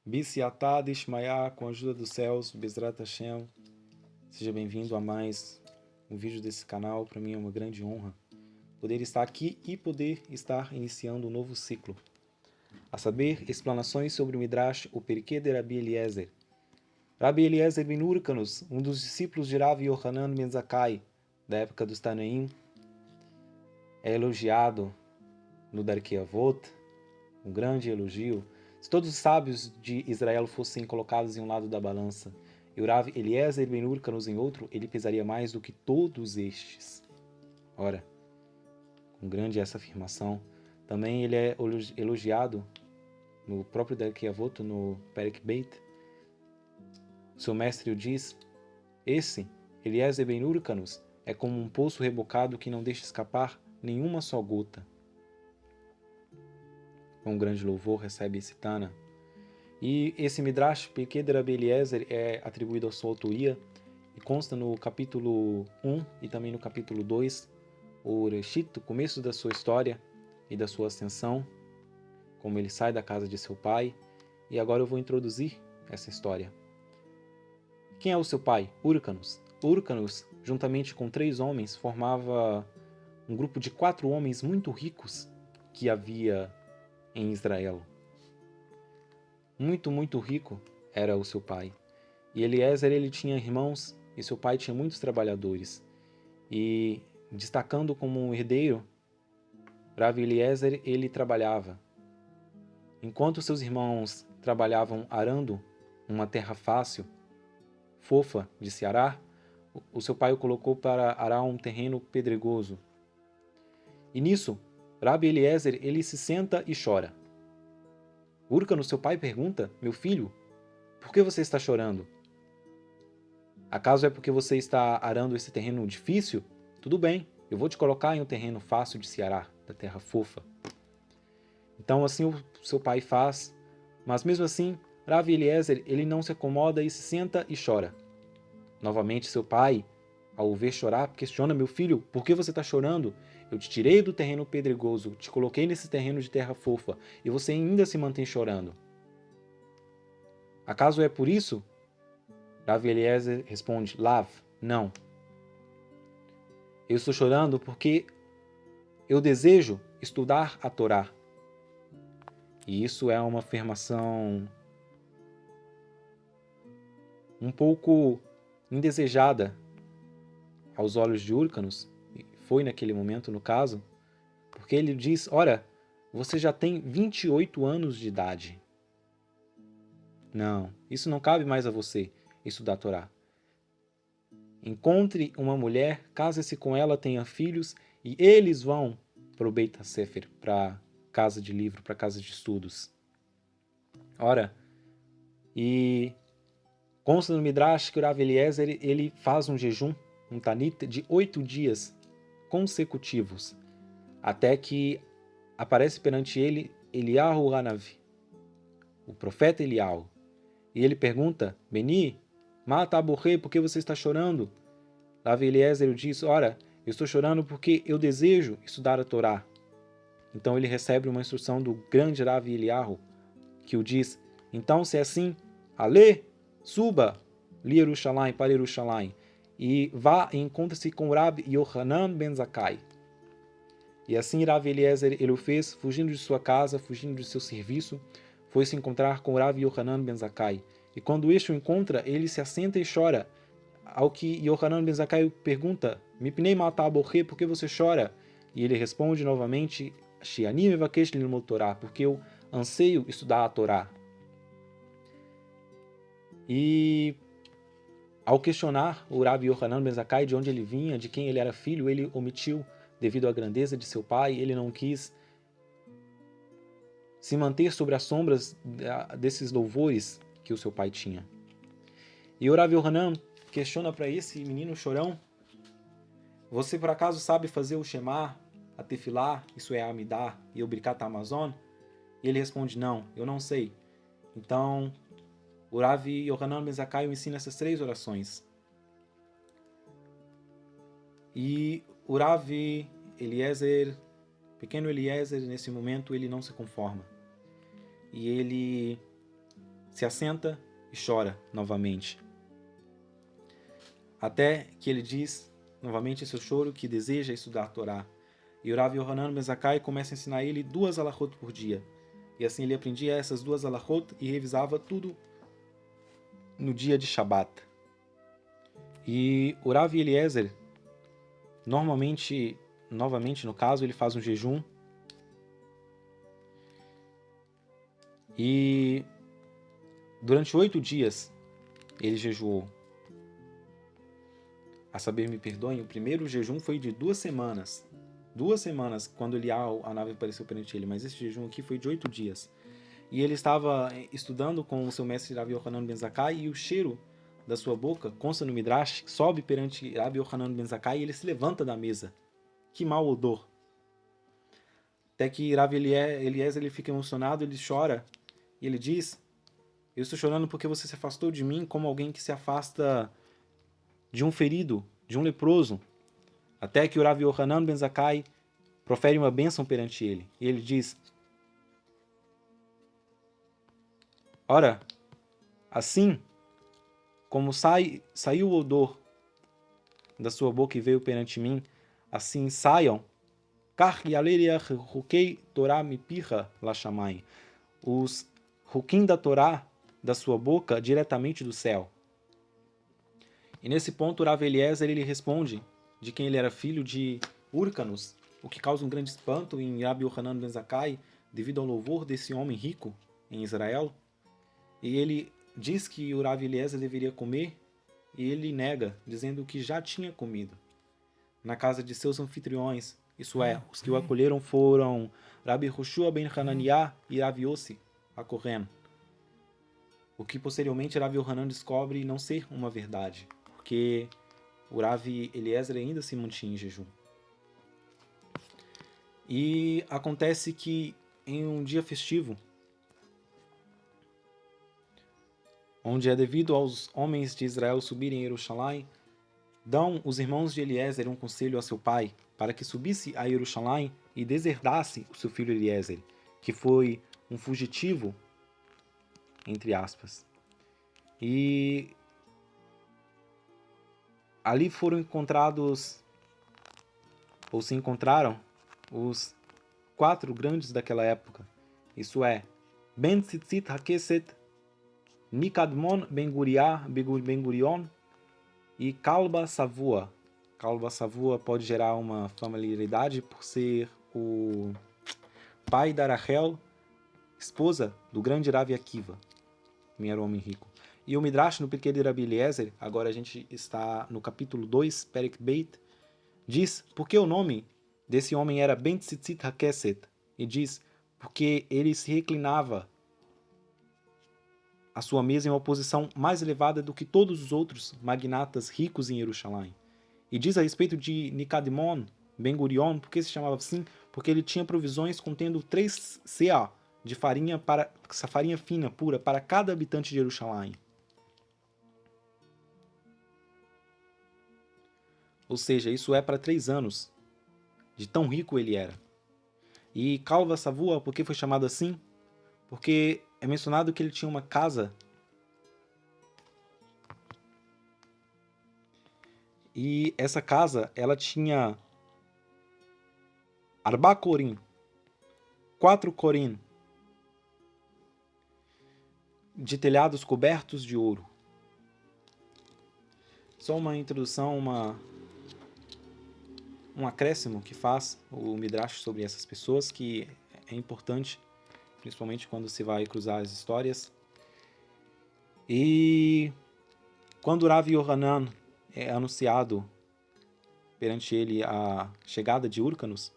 Bisiatá Dishmaya, com a ajuda dos céus, Bezrat Hashem. Seja bem-vindo a mais um vídeo desse canal. Para mim é uma grande honra poder estar aqui e poder estar iniciando um novo ciclo. A saber, explanações sobre o Midrash, o Periquê de Rabi Eliezer. Rabi Eliezer ben Urcanus, um dos discípulos de Rav Yohanan ben Zakkai, da época dos Tanaim, é elogiado no Darkei Avot, um grande elogio. Se todos os sábios de Israel fossem colocados em um lado da balança e o Rav Eliezer ben Urcanus em outro, ele pesaria mais do que todos estes. Ora, com grande essa afirmação, também ele é elogiado no próprio Darkei Avot, no Perek Beit. Seu mestre o diz: esse, Eliezer ben Urcanus, é como um poço rebocado que não deixa escapar nenhuma só gota. Com um grande louvor recebe esse Tana. E esse Midrash, Periquê de Rabi Eliezer, é atribuído ao sua autoria e consta no capítulo 1 e também no capítulo 2, o Reshit, o começo da sua história e da sua ascensão, como ele sai da casa de seu pai. E agora eu vou introduzir essa história. Quem é o seu pai? Urcanus. Urcanus, juntamente com 3 homens, formava um grupo de 4 homens muito ricos que havia em Israel. Muito rico era o seu pai. E Eliezer, ele tinha irmãos e seu pai tinha muitos trabalhadores. E destacando como um herdeiro, Rav Eliezer, ele trabalhava. Enquanto seus irmãos trabalhavam arando uma terra fácil, fofa de se arar, o seu pai o colocou para arar um terreno pedregoso. E nisso, Rabi Eliezer, ele se senta e chora. Urcanus, seu pai, pergunta: meu filho, por que você está chorando? Acaso é porque você está arando esse terreno difícil? Tudo bem, eu vou te colocar em um terreno fácil de se arar, da terra fofa. Então assim o seu pai faz, mas mesmo assim, Rabi Eliezer, ele não se acomoda e se senta e chora. Novamente seu pai, ao o ver chorar, questiona: meu filho, por que você está chorando? Eu te tirei do terreno pedregoso, te coloquei nesse terreno de terra fofa, e você ainda se mantém chorando. Acaso é por isso? Rav Eliezer responde: Lav, não. Eu estou chorando porque eu desejo estudar a Torá. E isso é uma afirmação um pouco indesejada aos olhos de Urcanus, foi naquele momento no caso, porque ele diz: ora, você já tem 28 anos de idade. Não, isso não cabe mais a você, estudar a Torá. Encontre uma mulher, case-se com ela, tenha filhos, e eles vão para o Beit HaSefer, para a casa de livro, para a casa de estudos. Ora, e consta no Midrash que o Rav Eliezer, ele faz um jejum, um tanit, de 8 dias consecutivos, até que aparece perante ele Eliyahu Hanavi, o profeta Eliyahu, e ele pergunta: Beni, mata aborrei, por que você está chorando? Rav Eliezer diz: ora, eu estou chorando porque eu desejo estudar a Torá. Então ele recebe uma instrução do grande Rav Eliyahu, que o diz: então, se é assim, Ale, suba li Yerushalayim, para Yerushalayim, e vá e encontre-se com Rabi Yohanan ben Zakkai. E assim Rav Eliezer, ele o fez, fugindo de sua casa, fugindo de seu serviço, foi se encontrar com Rav Yohanan ben Zakkai. E quando este o encontra, ele se assenta e chora. Ao que Yohanan ben Zakkai pergunta: Mipnei matar borre, por que você chora? E ele responde novamente: Shiani mevakesh lilmod Torá, porque eu anseio estudar a Torá. E ao questionar o Rabi Yohanan ben Zakkai de onde ele vinha, de quem ele era filho, ele omitiu devido à grandeza de seu pai. Ele não quis se manter sobre as sombras desses louvores que o seu pai tinha. E o Rabi Yohanan questiona para esse menino chorão: você por acaso sabe fazer o Shema, a Tefilá, isso é a Amidá, e o Birkat Hamazon? E ele responde: não, eu não sei. Então o Rabi Yohanan ben Zakkai ensina essas 3 orações. E o Rabi pequeno Eliezer, nesse momento, ele não se conforma. E ele se assenta e chora novamente. Até que ele diz, novamente, seu choro, que deseja estudar a Torá. E o Rav Yohanan ben Zakkai começa a ensinar ele 2 alahot por dia. E assim ele aprendia essas 2 alahot e revisava tudo no dia de Shabat. E o Rav Eliezer, novamente no caso, ele faz um jejum. E durante 8 dias ele jejuou. A saber, me perdoem, o primeiro jejum foi de 2 semanas. 2 semanas, quando a nave apareceu perante ele. Mas esse jejum aqui foi de 8 dias. E ele estava estudando com o seu mestre Rav Yohanan ben Zakkai, e o cheiro da sua boca, consta no Midrash, sobe perante Rav Yohanan ben Zakkai e ele se levanta da mesa. Que mau odor! Até que Rav Eliezer ele fica emocionado, ele chora, e ele diz: eu estou chorando porque você se afastou de mim como alguém que se afasta de um ferido, de um leproso. Até que o Rav Yohanan ben Zakkai profere uma bênção perante ele. E ele diz: ora, assim como saiu o odor da sua boca e veio perante mim, assim saiam os hukim da Torá da sua boca diretamente do céu. E nesse ponto, o Rav Eliezer ele responde de quem ele era filho, de Hyrcanus, o que causa um grande espanto em Rav Yohanan ben Zakkai, devido ao louvor desse homem rico em Israel. E ele diz que o Rav Eliezer deveria comer, e ele nega, dizendo que já tinha comido na casa de seus anfitriões. Isso é, os que o acolheram foram Rabbi Yoshua ben Hananiah e Rav Yossi HaKohen. O que posteriormente Rav Yohanan descobre não ser uma verdade, porque o Rav Eliezer ainda se mantinha em jejum. E acontece que em um dia festivo, onde é devido aos homens de Israel subirem em Jerusalém, dão os irmãos de Eliezer um conselho a seu pai, para que subisse a Jerusalém e deserdasse o seu filho Eliezer, que foi um fugitivo, entre aspas. E ali foram encontrados, ou se encontraram, os 4 grandes daquela época. Isso é, Ben Tzitzit HaKeset, Nikadmon Ben Gurion e Kalba Savua. Kalba Savua pode gerar uma familiaridade por ser o pai da Rachel, esposa do grande Rav Akiva, que era um homem rico. E o Midrash, no Pirkei de Rabi Eliezer, agora a gente está no capítulo 2, Perek Beit, diz por que o nome desse homem era Ben Tzitzit HaKeset, e diz porque ele se reclinava a sua mesa em uma posição mais elevada do que todos os outros magnatas ricos em Jerusalém. E diz a respeito de Nikadmon Ben Gurion, por que se chamava assim? Porque ele tinha provisões contendo 3 seah de farinha, essa farinha fina, pura, para cada habitante de Jerusalém. Ou seja, isso é para 3 anos, de tão rico ele era. E Kalva Savua, por que foi chamado assim? Porque é mencionado que ele tinha uma casa, e essa casa, ela tinha Arba Corim, 4 corim, de telhados cobertos de ouro. Só uma introdução, um acréscimo que faz o Midrash sobre essas pessoas, que é importante, principalmente quando se vai cruzar as histórias. E quando Rav Yohanan é anunciado perante ele a chegada de Hyrcanus,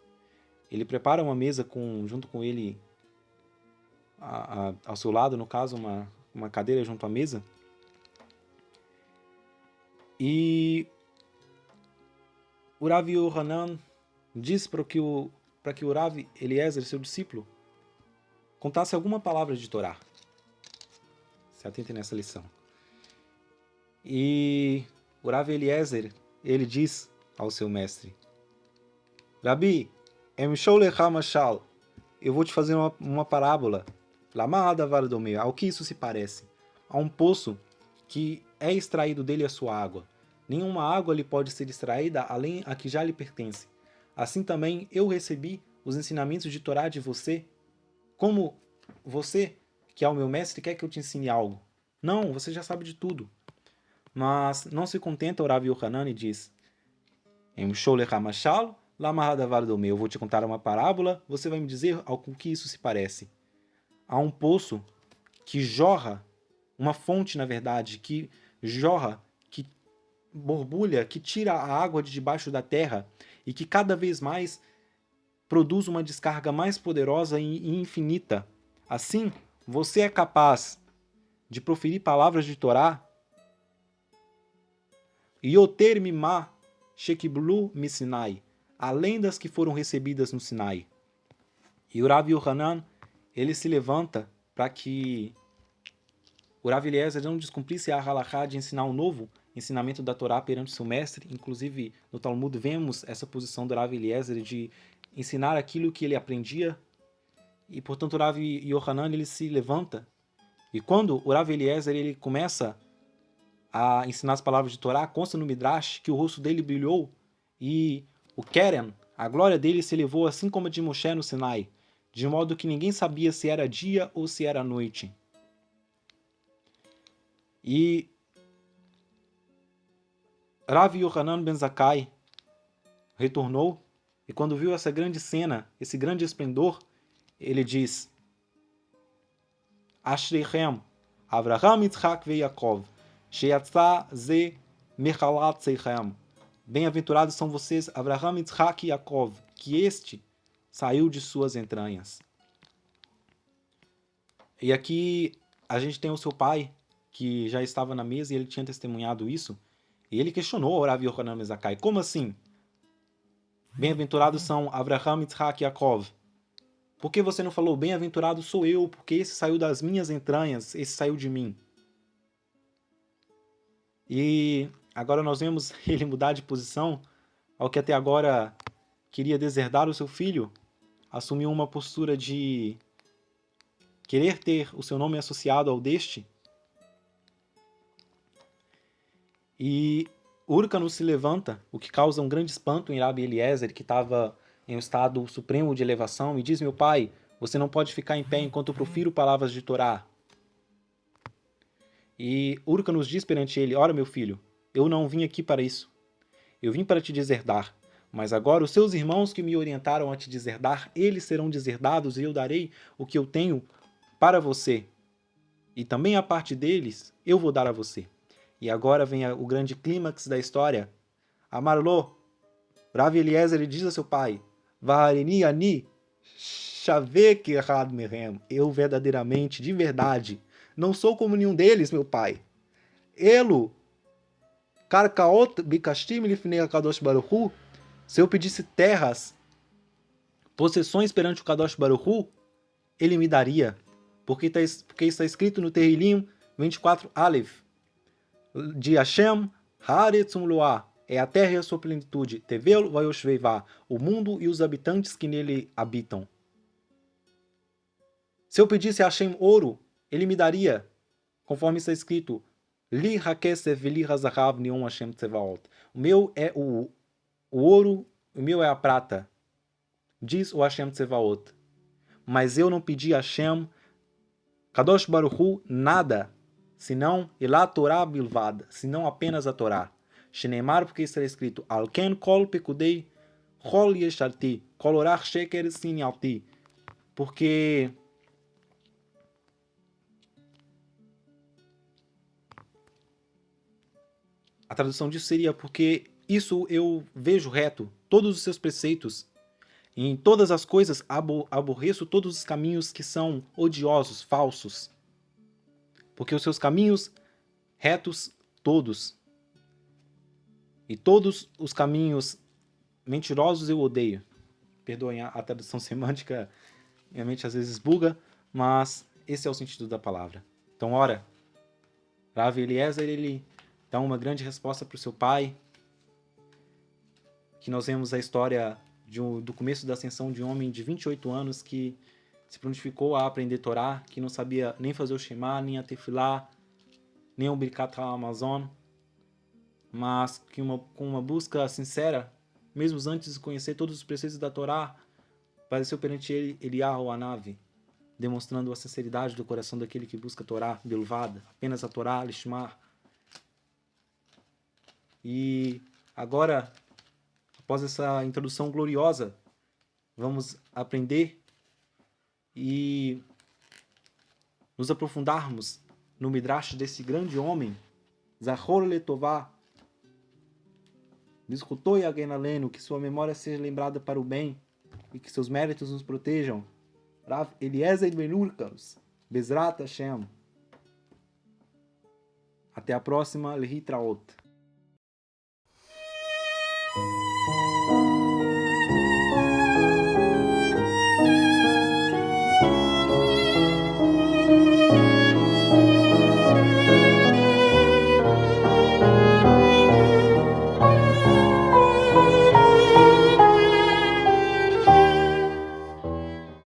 ele prepara uma mesa junto com ele, ao seu lado, no caso, uma cadeira junto à mesa. E o Rav Yohanan diz para que o Rav Eliezer, seu discípulo, contasse alguma palavra de Torá. Se atentem nessa lição. E o Rav Eliezer, ele diz ao seu mestre: Rabi, emshol lecha mashal. Eu vou te fazer uma parábola. Lama davar domeu. Ao que isso se parece? A um poço que é extraído dele a sua água. Nenhuma água lhe pode ser extraída além a que já lhe pertence. Assim também eu recebi os ensinamentos de Torá de você. Como você, que é o meu mestre, quer que eu te ensine algo? Não, você já sabe de tudo. Mas não se contenta o Rav Yohanan e diz: Emshol lecha mashal, lama davar domeu. Eu vou te contar uma parábola, você vai me dizer ao que isso se parece. Há um poço que jorra, uma fonte, na verdade, que jorra, que borbulha, que tira a água de debaixo da terra e que cada vez mais produz uma descarga mais poderosa e infinita. Assim, você é capaz de proferir palavras de Torá, Yoter mimá shekiblu misinai, além das que foram recebidas no Sinai. E o Rav Yohanan, ele se levanta para que o Rav Eliezer não descumprisse a halachá de ensinar um novo ensinamento da Torá perante seu mestre. Inclusive, no Talmud vemos essa posição do Rav Eliezer de ensinar aquilo que ele aprendia. E, portanto, o Rav Yohanan, ele se levanta. E quando o Rav Eliezer ele começa a ensinar as palavras de Torá, consta no Midrash que o rosto dele brilhou e o Keren, a glória dele, se elevou assim como a de Moshe no Sinai, de modo que ninguém sabia se era dia ou se era noite. E Rav Yohanan ben Zakkai retornou e quando viu essa grande cena, esse grande esplendor, ele diz: Ashreichem, Avraham, Yitzhak ve Yaakov, sheyatzá ze mechalat seichem. Bem-aventurados são vocês, Avraham, Yitzhak e Yaakov, que este saiu de suas entranhas. E aqui a gente tem o seu pai, que já estava na mesa e ele tinha testemunhado isso, e ele questionou o Rav Yohanan ben Zakkai: como assim? Bem-aventurados são Avraham, Yitzhak e Yaakov. Por que você não falou, bem-aventurado sou eu, porque esse saiu das minhas entranhas, esse saiu de mim? E agora nós vemos ele mudar de posição, ao que até agora queria deserdar o seu filho, assumiu uma postura de querer ter o seu nome associado ao deste. E Hyrcano se levanta, o que causa um grande espanto em Rabi Eliezer, que estava em um estado supremo de elevação, e diz: meu pai, você não pode ficar em pé enquanto eu profiro palavras de Torá. E Hyrcano diz perante ele: ora, meu filho, eu não vim aqui para isso. Eu vim para te deserdar. Mas agora os seus irmãos que me orientaram a te deserdar, eles serão deserdados e eu darei o que eu tenho para você. E também a parte deles eu vou dar a você. E agora vem o grande clímax da história. Amarlo, Rav Eliezer, ele diz a seu pai: Vaharini ani shavek echad mehem. Eu verdadeiramente, de verdade, não sou como nenhum deles, meu pai. Elo, karkaot bikashtim lifnei akadosh baruch hu. Se eu pedisse terras, possessões perante o Kadosh Baruch Hu, ele me daria. Porque está escrito no Terrilim 24 Aleph, de Hashem, Haaretz Umloah, é a terra e a sua plenitude, Tevel Vayoshveivá, o mundo e os habitantes que nele habitam. Se eu pedisse a Hashem ouro, ele me daria, conforme está escrito, Li hakesef veli hazahav neon Hashem tzevaot. O meu é o ouro, o meu é a prata, diz o Hashem Tzevaot. Mas eu não pedi a Hashem, Kadosh Baruch Hu, nada, senão Ilá Torá Bilvad, senão apenas a Torá. Shenemar, porque está escrito, Alken kol pekudei chol yesharti, kol orach sheker sinialti. Porque a tradução disso seria porque isso eu vejo reto, todos os seus preceitos. Em todas as coisas aborreço todos os caminhos que são odiosos, falsos. Porque os seus caminhos retos todos. E todos os caminhos mentirosos eu odeio. Perdoem a tradução semântica, minha mente às vezes buga, mas esse é o sentido da palavra. Então, ora, Rav Eliezer, ele dá uma grande resposta para o seu pai, que nós vemos a história do começo da ascensão de um homem de 28 anos que se prontificou a aprender Torá, que não sabia nem fazer o Shema, nem a Tefilá, nem o Birkat HaMazon, mas que com uma busca sincera, mesmo antes de conhecer todos os preceitos da Torá, apareceu perante ele Eliyahu Hanavi, demonstrando a sinceridade do coração daquele que busca a Torá belvada, apenas a Torá, Lishmar. E agora, após essa introdução gloriosa, vamos aprender e nos aprofundarmos no Midrash desse grande homem, Zachor Letová, Biscutoi Yagen Alenu, que sua memória seja lembrada para o bem e que seus méritos nos protejam. Rav Eliezer Ben Urkos, Bezrat Hashem. Até a próxima, Lehitraot.